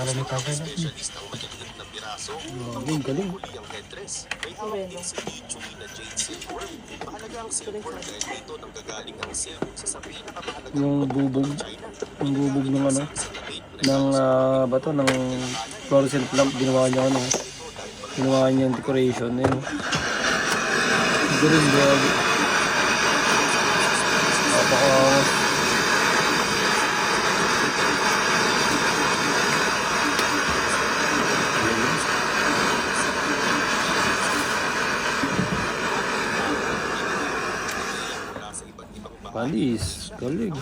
pangalan ni tatay na. Galing, galing. Yung bubog ng ano, ng bato, ng fluorescent lamp, ginawa niya ano, ginawa niya yung decoration, yun. Galing, grabe. Napaka Palis, galing.